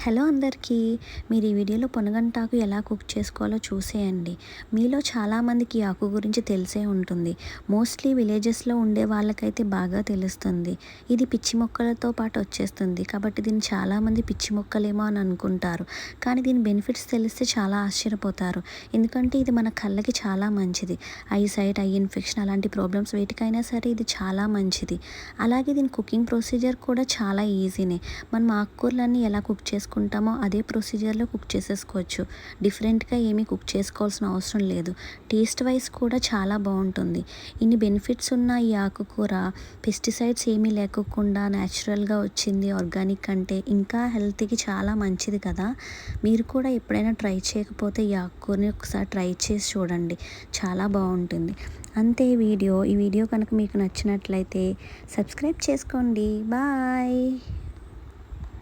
Hello అందరికీ. మీరు ఈ వీడియోలో పొనగంటాకు ఎలా కుక్ చేసుకోవాలో చూసేయండి. మీలో చాలామందికి ఈ ఆకు గురించి తెలిసే ఉంటుంది. మోస్ట్లీ విలేజెస్లో ఉండే వాళ్ళకైతే బాగా తెలుస్తుంది. ఇది పిచ్చి మొక్కలతో పాటు వచ్చేస్తుంది కాబట్టి దీన్ని చాలామంది పిచ్చి మొక్కలేమో అని అనుకుంటారు. కానీ దీని బెనిఫిట్స్ తెలిస్తే చాలా ఆశ్చర్యపోతారు. ఎందుకంటే ఇది మన కళ్ళకి చాలా మంచిది. ఐ ఇన్ఫెక్షన్ అలాంటి ప్రాబ్లమ్స్ వేటికైనా సరే ఇది చాలా మంచిది. అలాగే దీని కుకింగ్ ప్రొసీజర్ కూడా చాలా ఈజీనే. మనం ఆకుకూరలన్నీ ఎలా కుక్ చేసుకుంటామో అదే ప్రొసీజర్లో కుక్ చేసేసుకోవచ్చు. డిఫరెంట్గా ఏమీ కుక్ చేసుకోవాల్సిన అవసరం లేదు. టేస్ట్ వైజ్ కూడా చాలా బాగుంటుంది. ఇన్ని బెనిఫిట్స్ ఉన్న ఈ ఆకుకూర పెస్టిసైడ్స్ ఏమీ లేకోకుండా న్యాచురల్గా వచ్చింది. ఆర్గానిక్ అంటే ఇంకా హెల్త్కి చాలా మంచిది కదా. మీరు కూడా ఎప్పుడైనా ట్రై చేయకపోతే ఈ ఆకుకూరని ఒకసారి ట్రై చేసి చూడండి. చాలా బాగుంటుంది. అంతే ఈ వీడియో కనుక మీకు నచ్చినట్లయితే సబ్స్క్రైబ్ చేసుకోండి. బాయ్.